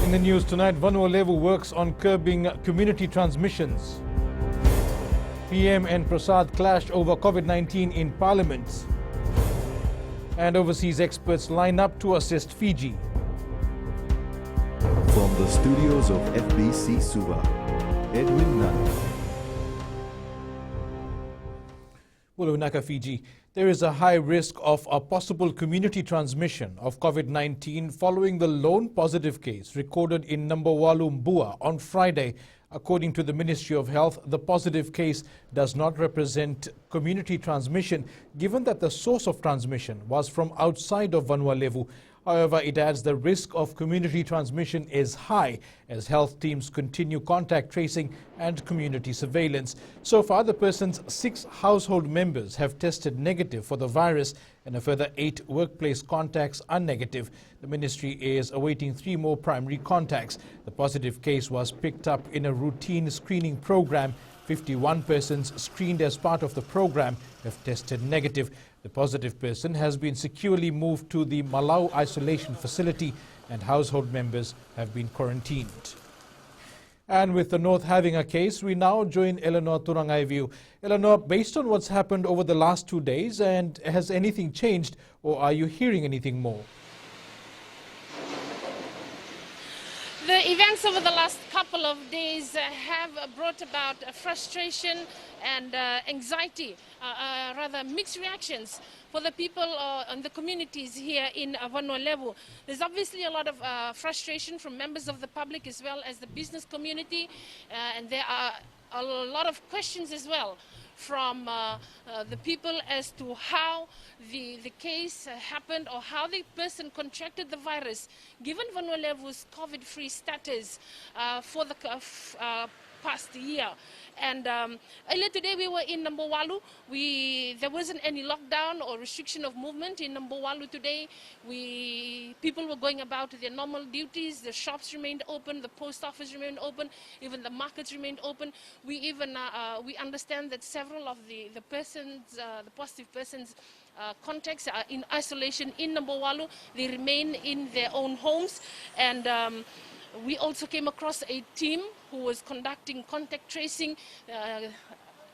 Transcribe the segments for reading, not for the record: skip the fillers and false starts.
In the news tonight, Renewable works on curbing community transmissions. PM and Prasad clashed over COVID-19 in Parliament. And overseas experts line up to assist Fiji. From the studios of FBC Suva, Edwin Nunn. Lautoka, Fiji. There is a high risk of a possible community transmission of COVID-19 following the lone positive case recorded in Nambawalu, Mbua on Friday. According to the Ministry of Health, the positive case does not represent community transmission, given that the source of transmission was from outside of Vanuatu. However, it adds the risk of community transmission is high as health teams continue contact tracing and community surveillance. So far, the person's 6 household members have tested negative for the virus and a further 8 workplace contacts are negative. The ministry is awaiting 3 more primary contacts. The positive case was picked up in a routine screening program. 51 persons screened as part of the program have tested negative. The positive person has been securely moved to the Malau isolation facility and household members have been quarantined. And with the North having a case, we now join Eleanor Turangaiviu. Eleanor, based on what's happened over the last 2 days, and has anything changed or are you hearing anything more? The events over the last couple of days have brought about frustration and anxiety, rather mixed reactions for the people and the communities here in Vanuatu. There's obviously a lot of frustration from members of the public as well as the business community, and there are a lot of questions as well from the people as to how the case happened or how the person contracted the virus, given Vanuatu's COVID-free status for the past year. And earlier today we were in Nambawalu. There wasn't any lockdown or restriction of movement in Nambawalu today. People were going about their normal duties. The shops remained open, the post office remained open, even the markets remained open. We understand that several of the positive persons contacts are in isolation in Nambawalu. They remain in their own homes, and we also came across a team who was conducting contact tracing,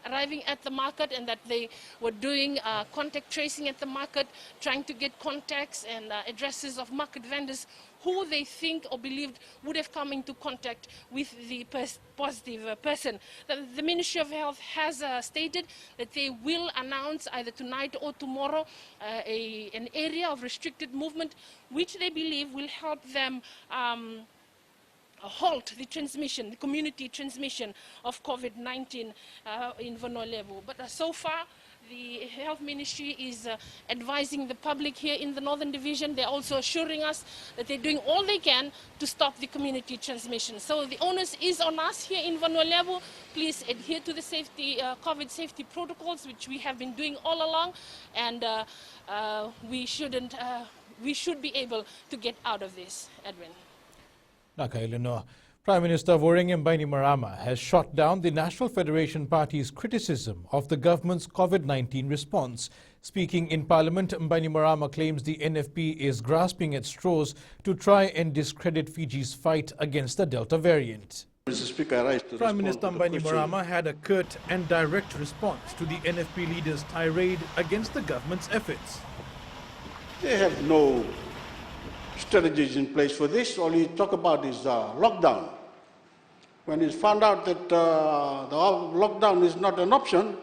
arriving at the market, and that they were doing contact tracing at the market, trying to get contacts and addresses of market vendors who they think or believed would have come into contact with the positive person. The Ministry of Health has stated that they will announce either tonight or tomorrow an area of restricted movement, which they believe will help them halt the transmission, the community transmission of COVID-19 in Vanuatu. But so far, the Health Ministry is advising the public here in the Northern Division. They're also assuring us that they're doing all they can to stop the community transmission. So the onus is on us here in Vanuatu. Please adhere to the COVID safety protocols, which we have been doing all along, and we should be able to get out of this, Edwin. Eleanor. Prime Minister Voreqe Bainimarama has shot down the National Federation Party's criticism of the government's COVID-19 response. Speaking in Parliament, Bainimarama claims the NFP is grasping at straws to try and discredit Fiji's fight against the Delta variant. Mr. Speaker, I rise to Prime Minister respond to the Bainimarama had a curt and direct response to the NFP leader's tirade against the government's efforts. They have no strategies in place for this. All you talk about is lockdown. When it's found out that the lockdown is not an option,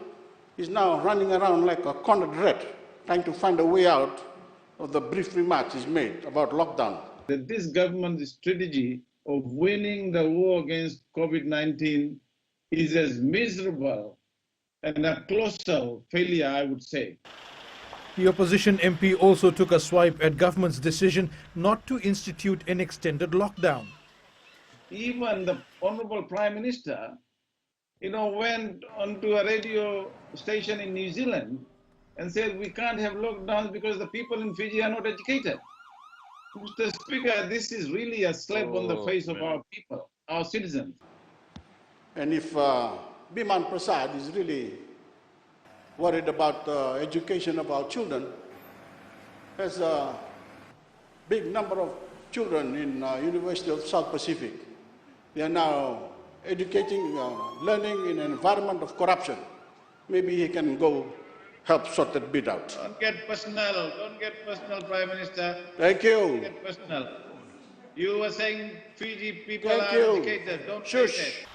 he's now running around like a cornered rat, trying to find a way out of the brief remarks he's made about lockdown. This government's strategy of winning the war against COVID-19 is as miserable and a colossal failure, I would say. The opposition MP also took a swipe at government's decision not to institute an extended lockdown. Even the Honourable Prime Minister, went onto a radio station in New Zealand and said we can't have lockdowns because the people in Fiji are not educated. Mr. Speaker, this is really a slap on the face of our people, our citizens. And if Biman Prasad is really worried about the education of our children, has a big number of children in University of South Pacific. They are now educating, learning in an environment of corruption. Maybe he can go help sort that bit out. Don't get personal. Don't get personal, Prime Minister. Thank you. Don't get personal. You were saying Fiji people Thank are you. educated. Don't Shush. say that.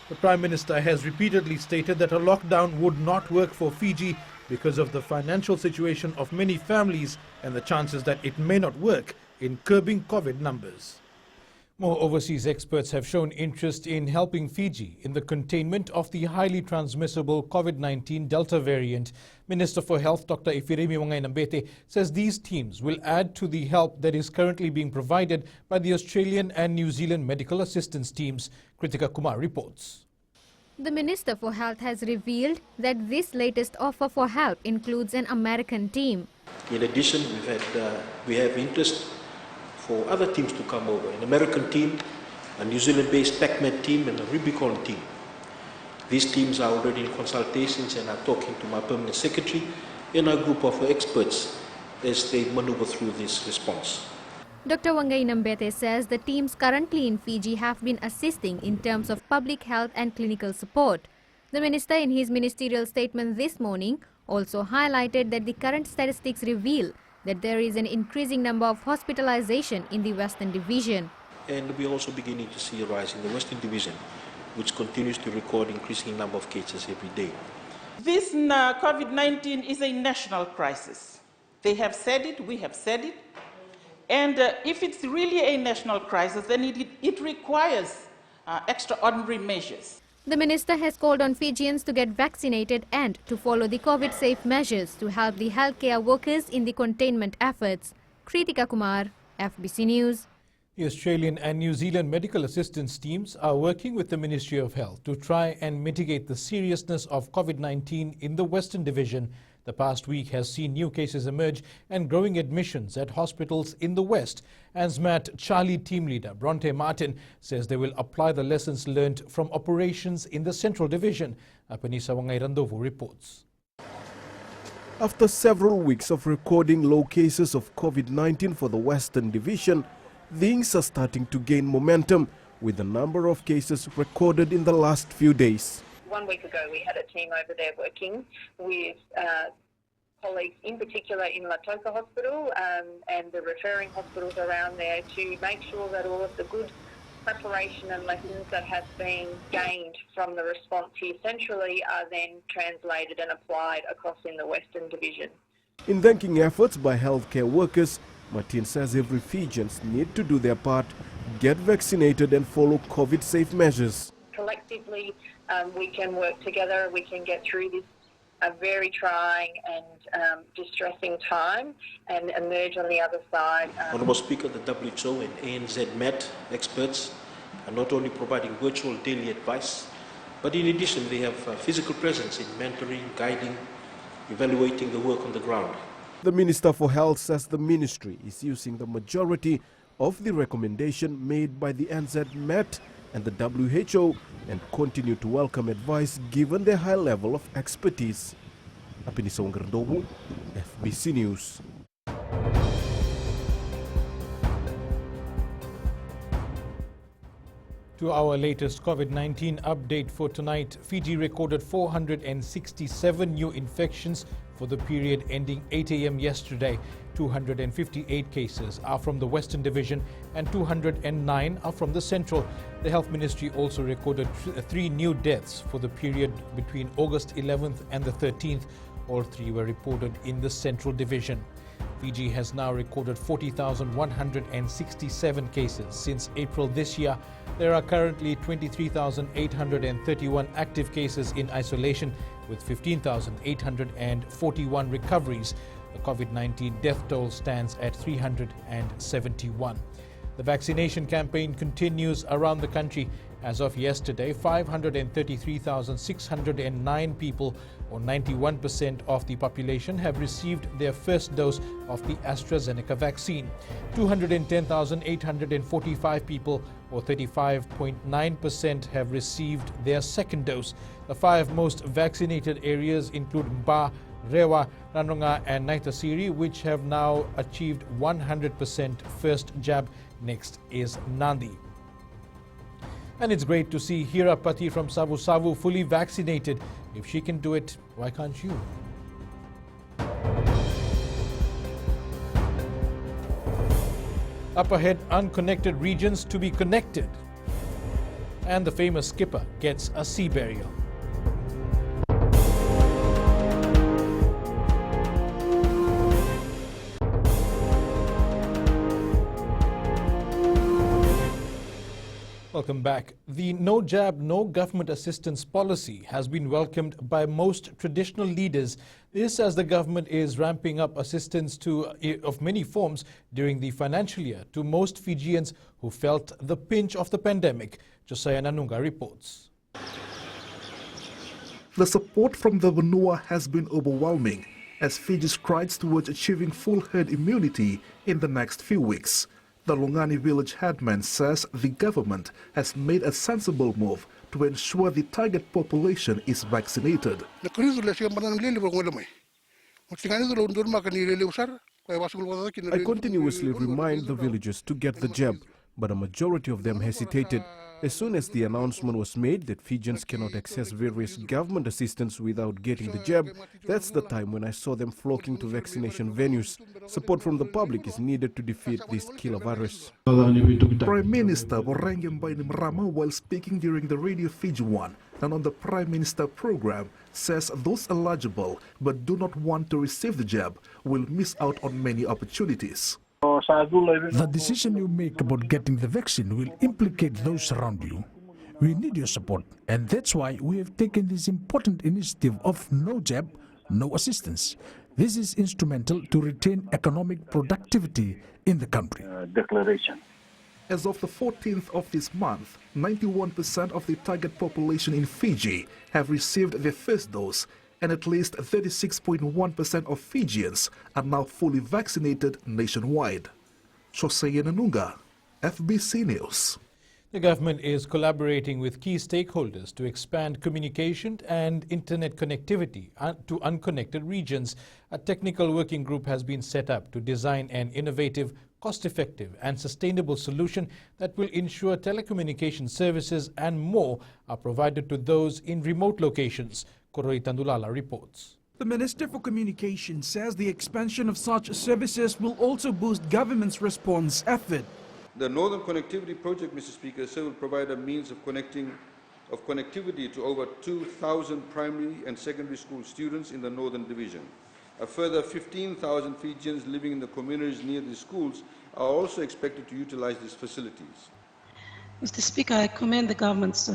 The Prime Minister has repeatedly stated that a lockdown would not work for Fiji because of the financial situation of many families and the chances that it may not work in curbing COVID numbers. More overseas experts have shown interest in helping Fiji in the containment of the highly transmissible COVID-19 Delta variant. Minister for Health Dr. Ifiremi Wangainambete says these teams will add to the help that is currently being provided by the Australian and New Zealand medical assistance teams. Kritika Kumar reports. The Minister for Health has revealed that this latest offer for help includes an American team. In addition, we have interest for other teams to come over, an American team, a New Zealand-based TACMED team and a Rugby team. These teams are already in consultations and are talking to my permanent secretary and a group of experts as they maneuver through this response. Dr. Wangainambete says the teams currently in Fiji have been assisting in terms of public health and clinical support. The Minister in his ministerial statement this morning also highlighted that the current statistics reveal that there is an increasing number of hospitalization in the Western Division. And we're also beginning to see a rise in the Western Division, which continues to record increasing number of cases every day. This COVID-19 is a national crisis. They have said it, we have said it. And if it's really a national crisis, then it requires extraordinary measures. The Minister has called on Fijians to get vaccinated and to follow the COVID-safe measures to help the healthcare workers in the containment efforts. Kritika Kumar, FBC News. The Australian and New Zealand medical assistance teams are working with the Ministry of Health to try and mitigate the seriousness of COVID-19 in the Western Division. The past week has seen new cases emerge and growing admissions at hospitals in the West. ANZMAT Charlie team leader Bronte Martin says they will apply the lessons learned from operations in the Central Division. Apanisa Wangairandovu reports. After several weeks of recording low cases of COVID-19 for the Western Division, things are starting to gain momentum with the number of cases recorded in the last few days. 1 week ago, we had a team over there working with colleagues, in particular in Lautoka Hospital and the referring hospitals around there, to make sure that all of the good preparation and lessons that have been gained from the response here centrally are then translated and applied across in the Western Division. In thanking efforts by healthcare workers, Martin says every Fijians need to do their part, get vaccinated and follow COVID-safe measures. Collectively, we can work together, we can get through this very trying and distressing time and emerge on the other side. Honourable Speaker, the WHO and ANZMAT experts are not only providing virtual daily advice, but in addition they have physical presence in mentoring, guiding, evaluating the work on the ground. The Minister for Health says the ministry is using the majority of the recommendation made by the ANZMAT and the WHO and continue to welcome advice given their high level of expertise. Apinisa Wangairandovu, FBC News. To our latest COVID-19 update for tonight, Fiji recorded 467 new infections for the period ending 8 a.m. yesterday. 258 cases are from the Western Division and 209 are from the Central. The Health Ministry also recorded 3 new deaths for the period between August 11th and the 13th. All 3 were reported in the Central Division. Fiji has now recorded 40,167 cases since April this year. There are currently 23,831 active cases in isolation with 15,841 recoveries. The COVID-19 death toll stands at 371. The vaccination campaign continues around the country. As of yesterday, 533,609 people, or 91% of the population, have received their first dose of the AstraZeneca vaccine. 210,845 people, or 35.9%, have received their second dose. The 5 most vaccinated areas include Mba, Rewa, Ranonga and Naitasiri, which have now achieved 100% first jab. Next is Nandi. And it's great to see Hira Pati from Savu Savu fully vaccinated. If she can do it, why can't you? Up ahead, unconnected regions to be connected. And the famous skipper gets a sea burial. Welcome back. The no jab, no government assistance policy has been welcomed by most traditional leaders. This as the government is ramping up assistance of many forms during the financial year to most Fijians who felt the pinch of the pandemic. Josiah Nanunga reports. The support from the Vanua has been overwhelming as Fiji strides towards achieving full herd immunity in the next few weeks. The Longani village headman says the government has made a sensible move to ensure the target population is vaccinated. I continuously remind the villagers to get the jab, but a majority of them hesitated. As soon as the announcement was made that Fijians cannot access various government assistance without getting the jab, that's the time when I saw them flocking to vaccination venues. Support from the public is needed to defeat this killer virus. Prime Minister Vorengembaini Mrama, while speaking during the Radio Fiji One and on the Prime Minister program, says those eligible but do not want to receive the jab will miss out on many opportunities. The decision you make about getting the vaccine will implicate those around you. We need your support, and that's why we have taken this important initiative of no jab, no assistance. This is instrumental to retain economic productivity in the country. Declaration. As of the 14th of this month, 91% of the target population in Fiji have received their first dose, and at least 36.1% of Fijians are now fully vaccinated nationwide. Josiah Nanunga, FBC News. The government is collaborating with key stakeholders to expand communication and internet connectivity to unconnected regions. A technical working group has been set up to design an innovative, cost-effective and sustainable solution that will ensure telecommunication services and more are provided to those in remote locations. Koroi Tandulala reports. The Minister for Communications says the expansion of such services will also boost government's response effort. The Northern Connectivity Project, Mr. Speaker, will provide a means of connectivity to over 2,000 primary and secondary school students in the Northern Division. A further 15,000 Fijians living in the communities near these schools are also expected to utilize these facilities. Mr. Speaker, I commend the government's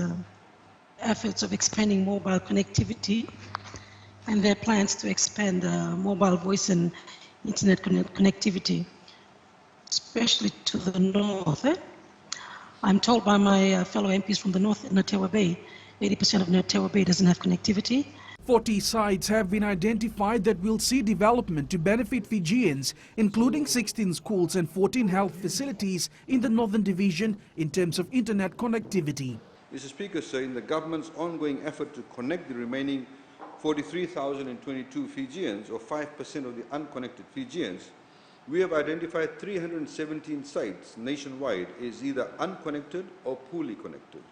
efforts of expanding mobile connectivity and their plans to expand mobile voice and internet connectivity, especially to the north. I'm told by my fellow MPs from the north in Ngatewa Bay, 80% of Ngatewa Bay doesn't have connectivity. 40 sites have been identified that will see development to benefit Fijians, including 16 schools and 14 health facilities in the Northern Division in terms of internet connectivity. Mr. Speaker, sir, in the government's ongoing effort to connect the remaining 43,022 Fijians, or 5% of the unconnected Fijians, we have identified 317 sites nationwide as either unconnected or poorly connected.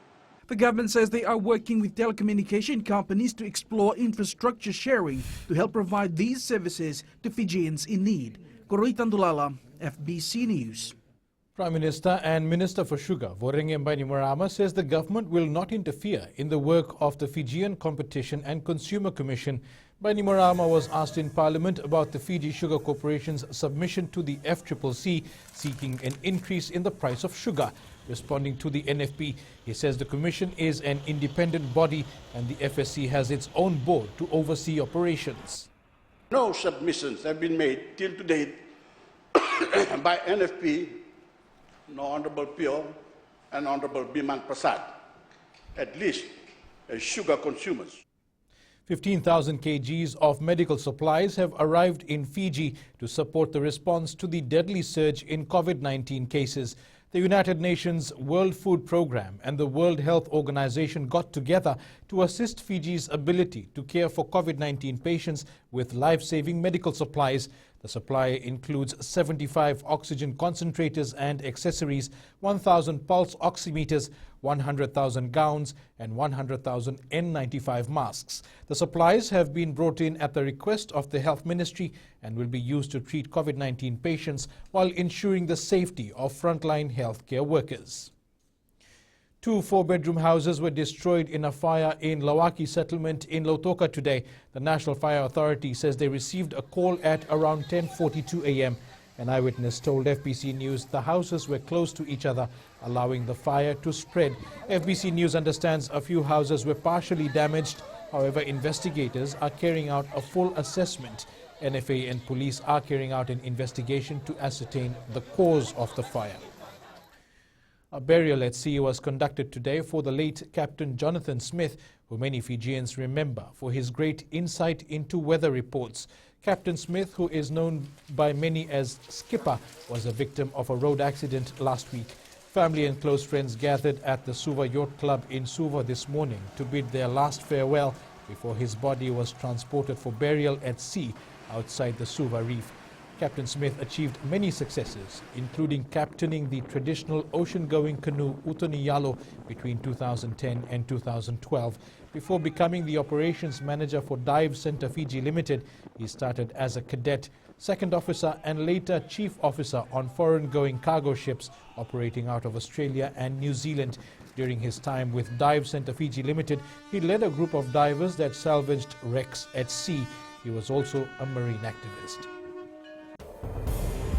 The government says they are working with telecommunication companies to explore infrastructure sharing to help provide these services to Fijians in need. Koroi Tandulala, FBC News. Prime Minister and Minister for Sugar, Vorengembaini Mrama, says the government will not interfere in the work of the Fijian Competition and Consumer Commission. Bainimarama was asked in Parliament about the Fiji Sugar Corporation's submission to the FCCC seeking an increase in the price of sugar. Responding to the NFP, he says the Commission is an independent body and the FSC has its own board to oversee operations. No submissions have been made till to date by NFP, no Honorable Pio and Honorable Biman Prasad, at least as sugar consumers. 15,000 kgs of medical supplies have arrived in Fiji to support the response to the deadly surge in COVID-19 cases. The United Nations World Food Programme and the World Health Organization got together to assist Fiji's ability to care for COVID-19 patients with life-saving medical supplies. The supply includes 75 oxygen concentrators and accessories, 1,000 pulse oximeters, 100,000 gowns and 100,000 N95 masks. The supplies have been brought in at the request of the Health Ministry and will be used to treat COVID-19 patients while ensuring the safety of frontline healthcare workers. 2 4-bedroom houses were destroyed in a fire in Lawaki settlement in Lautoka today. The National Fire Authority says they received a call at around 10:42 a.m. An eyewitness told FBC News the houses were close to each other, allowing the fire to spread. FBC News understands a few houses were partially damaged. However, investigators are carrying out a full assessment. NFA and police are carrying out an investigation to ascertain the cause of the fire. A burial at sea was conducted today for the late Captain Jonathan Smith, who many Fijians remember for his great insight into weather reports. Captain Smith, who is known by many as Skipper, was a victim of a road accident last week. Family and close friends gathered at the Suva Yacht Club in Suva this morning to bid their last farewell before his body was transported for burial at sea outside the Suva Reef. Captain Smith achieved many successes, including captaining the traditional ocean-going canoe Utoni Yalo between 2010 and 2012. Before becoming the operations manager for Dive Centre Fiji Limited, he started as a cadet, second officer and later chief officer on foreign-going cargo ships operating out of Australia and New Zealand. During his time with Dive Centre Fiji Limited, he led a group of divers that salvaged wrecks at sea. He was also a marine activist.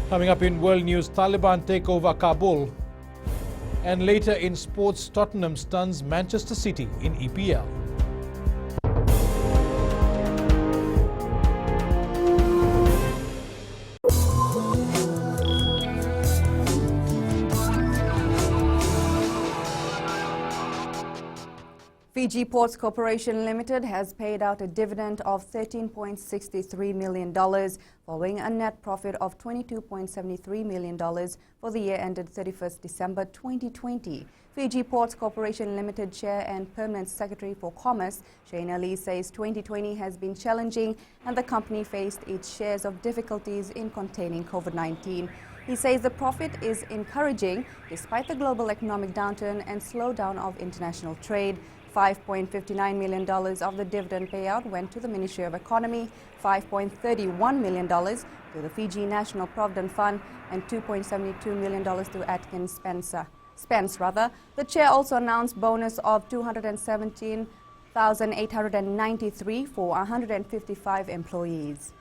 Coming up in world news, Taliban take over Kabul. And later in sports, Tottenham stuns Manchester City in EPL. Fiji Ports Corporation Limited has paid out a dividend of $13.63 million following a net profit of $22.73 million for the year ended 31st December 2020. Fiji Ports Corporation Limited Chair and Permanent Secretary for Commerce, Shane Ali, says 2020 has been challenging and the company faced its shares of difficulties in containing COVID-19. He says the profit is encouraging despite the global economic downturn and slowdown of international trade. $5.59 million of the dividend payout went to the Ministry of Economy, $5.31 million to the Fiji National Provident Fund, and $2.72 million to Atkins Spence. The chair also announced bonus of $217,893 for 155 employees.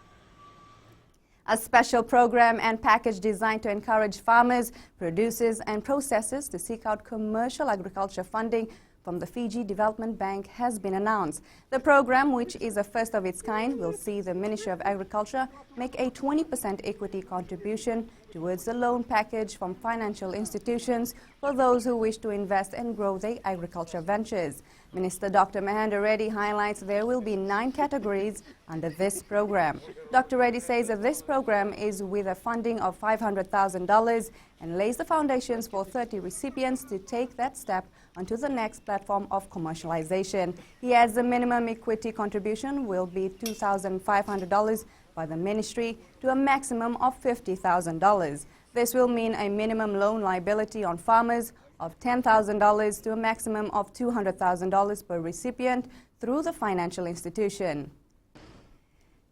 A special program and package designed to encourage farmers, producers and processors to seek out commercial agriculture funding from the Fiji Development Bank has been announced. The program, which is a first of its kind, will see the Ministry of Agriculture make a 20% equity contribution towards the loan package from financial institutions for those who wish to invest and grow their agriculture ventures. Minister Dr. Mahendra Reddy highlights there will be 9 categories under this program. Dr. Reddy says that this program is with a funding of $500,000 and lays the foundations for 30 recipients to take that step onto the next platform of commercialization. He adds the minimum equity contribution will be $2,500 by the ministry to a maximum of $50,000. This will mean a minimum loan liability on farmers of $10,000 to a maximum of $200,000 per recipient through the financial institution.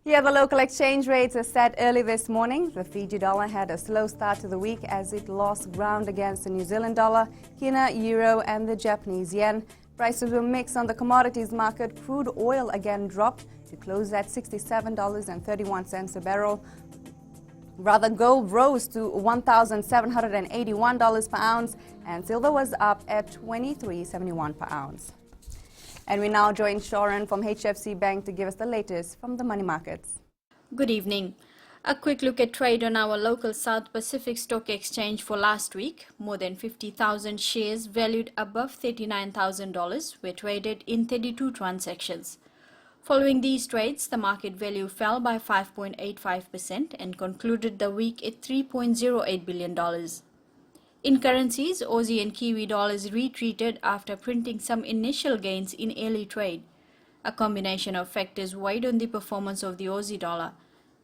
Here, the local exchange rates are set early this morning. The Fiji dollar had a slow start to the week as it lost ground against the New Zealand dollar, Kina, Euro and the Japanese yen. Prices were mixed on the commodities market. Crude oil again dropped to close at $67.31 a barrel. Gold rose to $1,781 per ounce and silver was up at $23.71 per ounce. And we now join Shoran from HFC Bank to give us the latest from the money markets. Good evening. A quick look at trade on our local South Pacific Stock Exchange for last week. More than 50,000 shares valued above $39,000 were traded in 32 transactions. Following these trades, the market value fell by 5.85% and concluded the week at $3.08 billion. In currencies, Aussie and Kiwi dollars retreated after printing some initial gains in early trade. A combination of factors weighed on the performance of the Aussie dollar.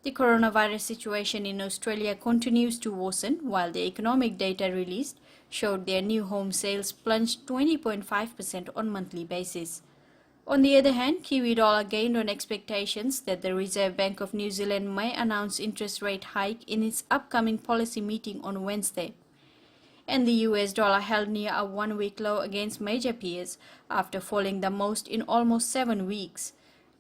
The coronavirus situation in Australia continues to worsen, while the economic data released showed their new home sales plunged 20.5% on monthly basis. On the other hand, Kiwi dollar gained on expectations that the Reserve Bank of New Zealand may announce interest rate hike in its upcoming policy meeting on Wednesday. And the US dollar held near a one-week low against major peers after falling the most in almost 7 weeks.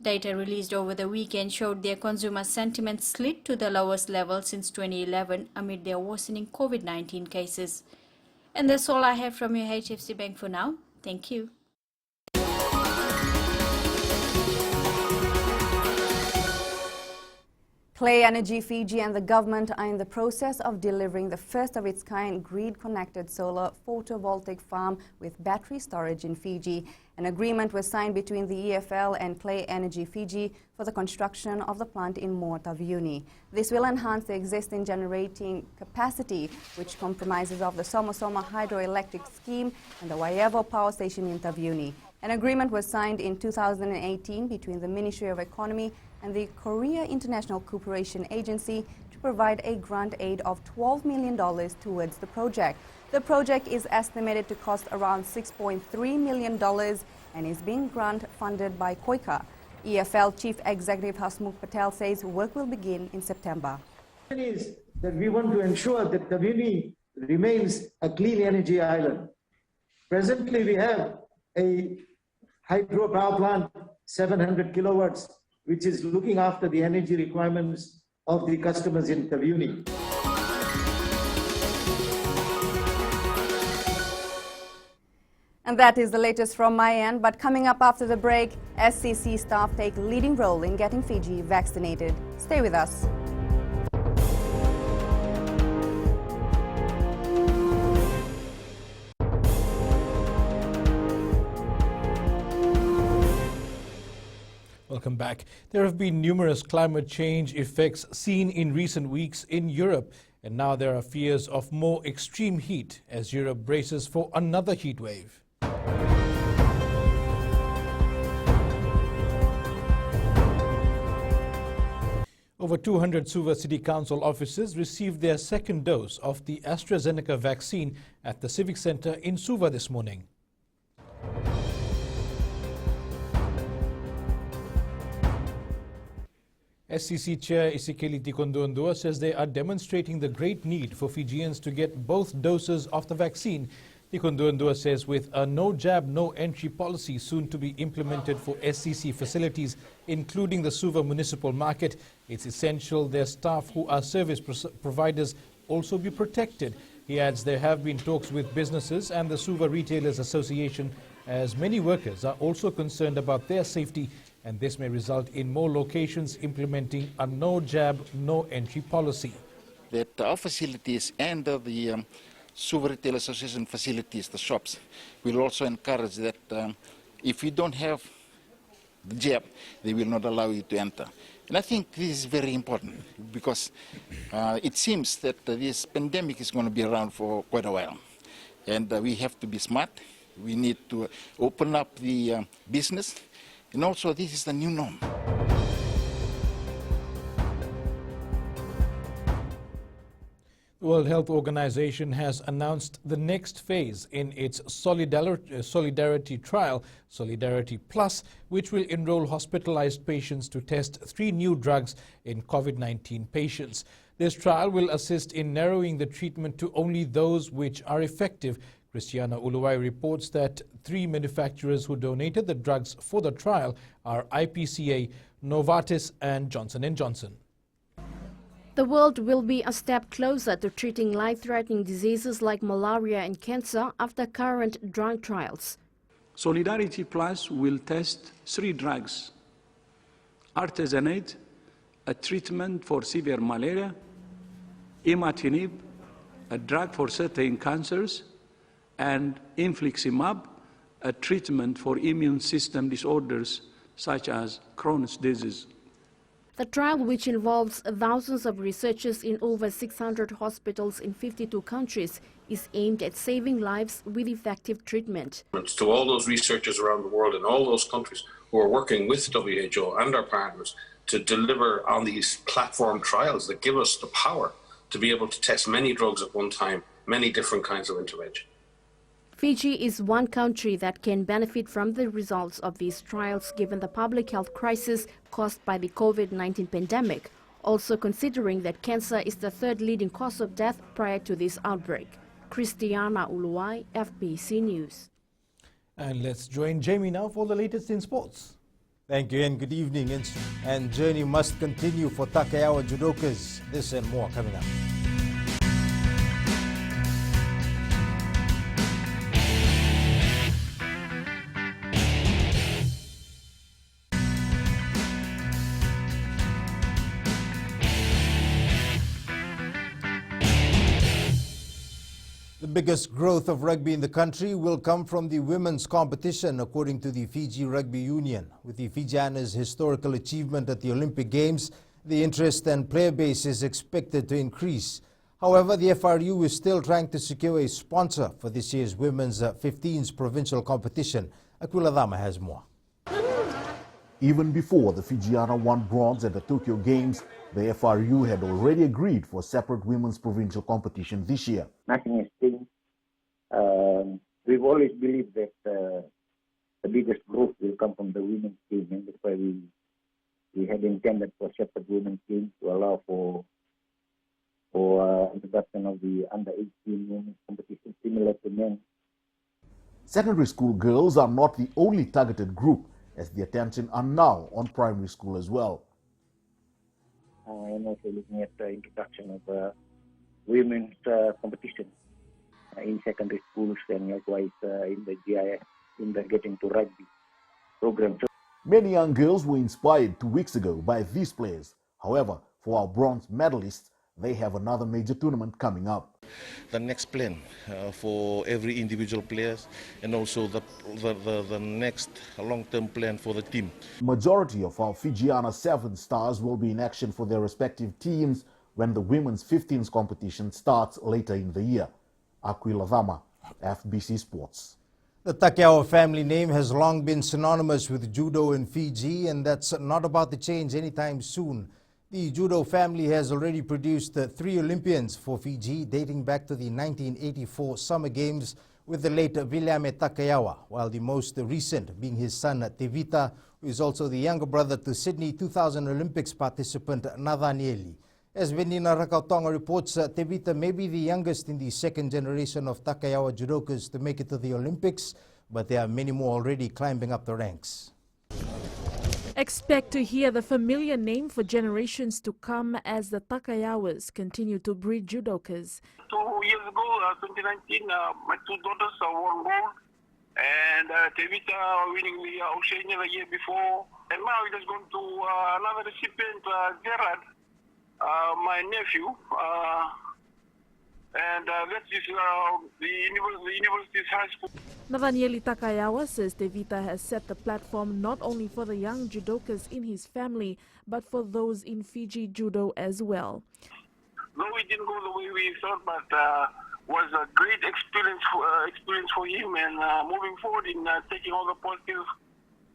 Data released over the weekend showed their consumer sentiment slid to the lowest level since 2011 amid their worsening COVID-19 cases. And that's all I have from your HFC Bank for now. Thank you. Clay Energy Fiji and the government are in the process of delivering the first of its kind grid-connected solar photovoltaic farm with battery storage in Fiji. An agreement was signed between the EFL and Clay Energy Fiji for the construction of the plant in Taviuni. This will enhance the existing generating capacity, which comprises of the Somosoma hydroelectric scheme and the Waievo power station in Taviuni. An agreement was signed in 2018 between the Ministry of Economy and the Korea International Cooperation Agency to provide a grant aid of $12 million towards the project. The project is estimated to cost around $6.3 million and is being grant funded by KOICA. EFL Chief Executive Hasmukh Patel says work will begin in September. Is that we want to ensure that Taviuni remains a clean energy island. Presently, we have a hydropower plant, 700 kilowatts, which is looking after the energy requirements of the customers in Taviuni. And that is the latest from my end, but coming up after the break, SCC staff take leading role in getting Fiji vaccinated. Stay with us. Welcome back. There have been numerous climate change effects seen in recent weeks in Europe, and now there are fears of more extreme heat as Europe braces for another heat wave. Over 200 Suva City Council officers received their second dose of the AstraZeneca vaccine at the Civic Centre in Suva this morning. SCC Chair Isikeli Tikondondua says they are demonstrating the great need for Fijians to get both doses of the vaccine. Tikondondua says with a no jab, no entry policy soon to be implemented for SCC facilities, including the Suva municipal market, it's essential their staff who are service providers also be protected. He adds there have been talks with businesses and the Suva Retailers Association, as many workers are also concerned about their safety, and this may result in more locations implementing a no jab, no entry policy. That our facilities and the Suva Retail Association facilities, the shops, will also encourage that if you don't have the jab, they will not allow you to enter. And I think this is very important because it seems that this pandemic is going to be around for quite a while. And we have to be smart. We need to open up the business. And also, this is the new norm. The World Health Organization has announced the next phase in its Solidarity trial, Solidarity Plus, which will enroll hospitalized patients to test 3 new drugs in COVID-19 patients. This trial will assist in narrowing the treatment to only those which are effective. Christiana Uluwai reports that 3 manufacturers who donated the drugs for the trial are IPCA, Novartis and Johnson & Johnson. The world will be a step closer to treating life-threatening diseases like malaria and cancer after current drug trials. Solidarity Plus will test 3 drugs: artesunate, a treatment for severe malaria; imatinib, a drug for certain cancers; and infliximab, a treatment for immune system disorders such as Crohn's disease. The trial, which involves thousands of researchers in over 600 hospitals in 52 countries, is aimed at saving lives with effective treatment. To all those researchers around the world in all those countries who are working with WHO and our partners to deliver on these platform trials that give us the power to be able to test many drugs at one time, many different kinds of intervention. Fiji is one country that can benefit from the results of these trials given the public health crisis caused by the COVID-19 pandemic, also considering that cancer is the third leading cause of death prior to this outbreak. Christiana Uluwai, FBC News. And let's join Jamie now for the latest in sports. Thank you and good evening. And journey must continue for Takayawa judokas. This and more coming up. The biggest growth of rugby in the country will come from the women's competition, according to the Fiji Rugby Union. With the Fijiana's historical achievement at the Olympic Games, the interest and player base is expected to increase. However, the FRU is still trying to secure a sponsor for this year's women's 15s provincial competition. Aquila Dama has more. Even before the Fijiana won bronze at the Tokyo Games, the FRU had already agreed for a separate women's provincial competition this year. Nothing has changed. We've always believed that the biggest growth will come from the women's team, and that's why we had intended for a separate women's team to allow for introduction of the under-18 women's competition similar to men. Secondary school girls are not the only targeted group, as the attention are now on primary school as well. And also looking at the introduction of women's competition in secondary schools and likewise in the GIS, in the Getting to Rugby program. Many young girls were inspired 2 weeks ago by these players. However, for our bronze medalists, they have another major tournament coming up. The next plan for every individual players and also the next long-term plan for the team. Majority of our Fijiana 7 stars will be in action for their respective teams when the women's 15s competition starts later in the year. Aquila Dama, FBC Sports. The Takayawa family name has long been synonymous with judo in Fiji, and that's not about to change anytime soon. The Judo family has already produced 3 Olympians for Fiji, dating back to the 1984 Summer Games with the late Viliame Takayawa, while the most recent being his son Tevita, who is also the younger brother to Sydney 2000 Olympics participant Nathanieli. As Venina Rakautonga reports, Tevita may be the youngest in the second generation of Takayawa judokas to make it to the Olympics, but there are many more already climbing up the ranks. Expect to hear the familiar name for generations to come as the Takayawas continue to breed judokas. 2 years ago, 2019, my 2 daughters won gold, and Tevita winning the Oceania the year before. And now it has gone to another recipient, Gerard, my nephew, and that is the university's high school. Nathanieli Takayawa says Tevita has set the platform not only for the young judokas in his family, but for those in Fiji judo as well. Though it didn't go the way we thought, but was a great experience for him, and moving forward in taking all the positive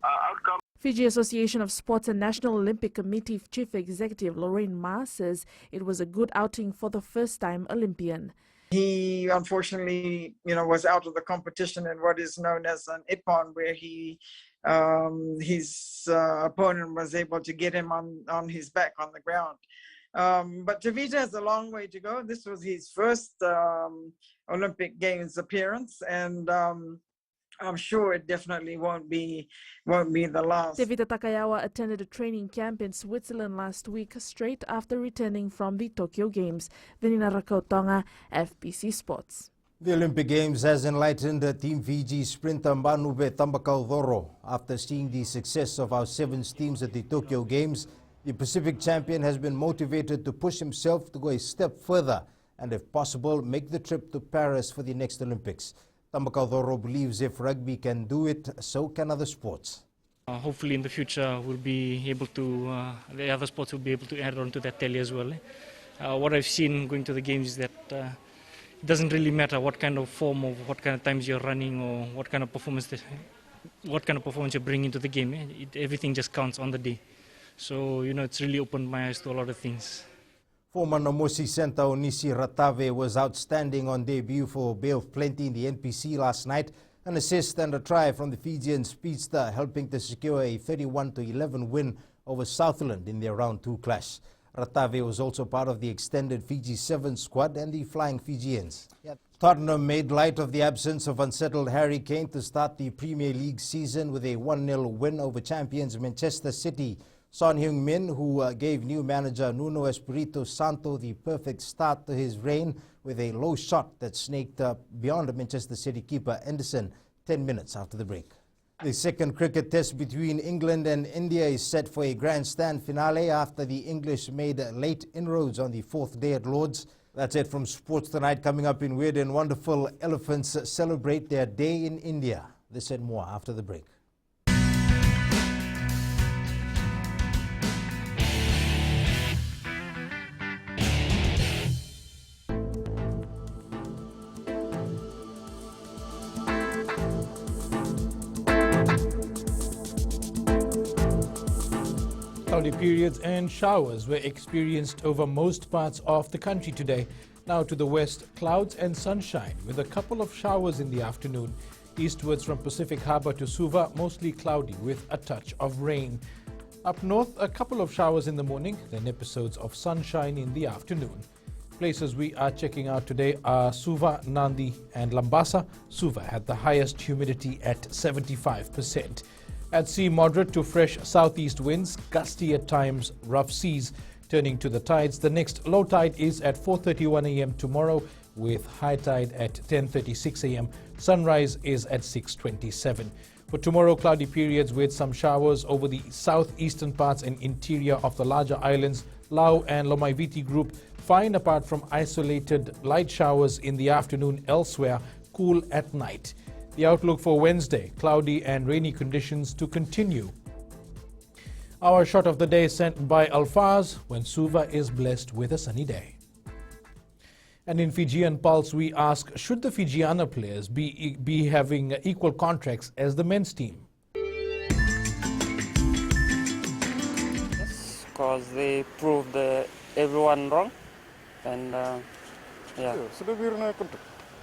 outcomes. Fiji Association of Sports and National Olympic Committee Chief Executive Lorraine Ma says it was a good outing for the first-time Olympian. He unfortunately, was out of the competition in what is known as an ippon, where his opponent was able to get him on his back on the ground. But Tevita has a long way to go. This was his first Olympic Games appearance, and I'm sure it definitely won't be the last. Tevita Takayawa attended a training camp in Switzerland last week, straight after returning from the Tokyo Games. Venina Rakautonga, FBC Sports. The Olympic Games has enlightened Team Fiji sprinter Mbanube Tambakaudoro. After seeing the success of our 7 teams at the Tokyo Games, the Pacific champion has been motivated to push himself to go a step further and, if possible, make the trip to Paris for the next Olympics. Tambakaudoro believes if rugby can do it, so can other sports. Hopefully in the future we'll be able to, the other sports will be able to add on to that tally as well. What I've seen going to the games is that it doesn't really matter what kind of form or what kind of times you're running or what kind of performance you bring into the game. Everything just counts on the day. So, it's really opened my eyes to a lot of things. Former Namosi centre Onisi Ratave was outstanding on debut for Bay of Plenty in the NPC last night. An assist and a try from the Fijian speedster, helping to secure a 31-11 win over Southland in their round 2 clash. Ratave was also part of the extended Fiji 7 squad and the Flying Fijians. Tottenham made light of the absence of unsettled Harry Kane to start the Premier League season with a 1-0 win over champions Manchester City. Son Heung-min, who gave new manager Nuno Espirito Santo the perfect start to his reign with a low shot that snaked beyond Manchester City keeper Anderson 10 minutes after the break. The second cricket test between England and India is set for a grandstand finale after the English made late inroads on the 4th day at Lord's. That's it from Sports Tonight. Coming up in Weird and Wonderful, elephants celebrate their day in India. This and more after the break. Cloudy periods and showers were experienced over most parts of the country today. Now to the west, clouds and sunshine with a couple of showers in the afternoon. Eastwards from Pacific Harbour to Suva, mostly cloudy with a touch of rain. Up north, a couple of showers in the morning, then episodes of sunshine in the afternoon. Places we are checking out today are Suva, Nandi and Lambasa. Suva had the highest humidity at 75%. At sea, moderate to fresh southeast winds, gusty at times, rough seas. Turning to the tides, the next low tide is at 4:31 a.m. tomorrow with high tide at 10:36 a.m. Sunrise is at 6:27. For tomorrow, cloudy periods with some showers over the southeastern parts and interior of the larger islands, Lau and Lomaiviti group. Fine apart from isolated light showers in the afternoon elsewhere, cool at night. The outlook for Wednesday, cloudy and rainy conditions to continue. Our shot of the day sent by Alfaz when Suva is blessed with a sunny day. And in Fijian Pulse, we ask, should the Fijiana players be having equal contracts as the men's team? Yes, because they proved everyone wrong. And yeah.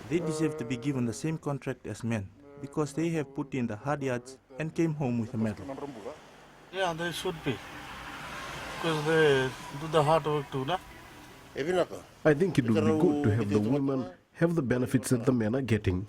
They deserve to be given the same contract as men because they have put in the hard yards and came home with a medal. Yeah, they should be because they do the hard work too, nah? I think it would be good to have the women have the benefits that the men are getting.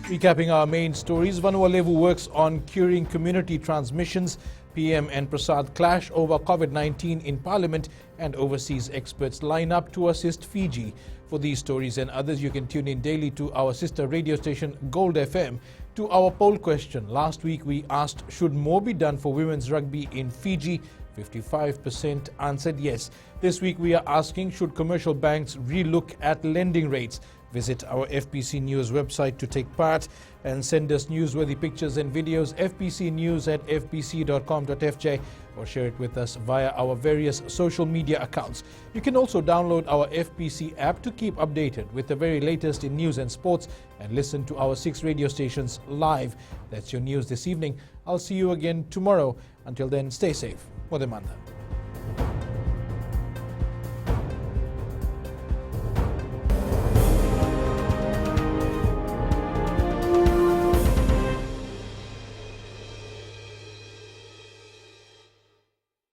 Recapping our main stories, Vanuatu works on curing community transmissions. PM and Prasad clash over COVID-19 in Parliament, and overseas experts line up to assist Fiji. For these stories and others, you can tune in daily to our sister radio station Gold FM. To our poll question, last week we asked, should more be done for women's rugby in Fiji? 55% answered yes. This week we are asking, should commercial banks relook at lending rates? Visit our FPC News website to take part and send us newsworthy pictures and videos, fpcnews@fpc.com.fj, or share it with us via our various social media accounts. You can also download our FPC app to keep updated with the very latest in news and sports and listen to our 6 radio stations live. That's your news this evening. I'll see you again tomorrow. Until then, stay safe. Modemanda.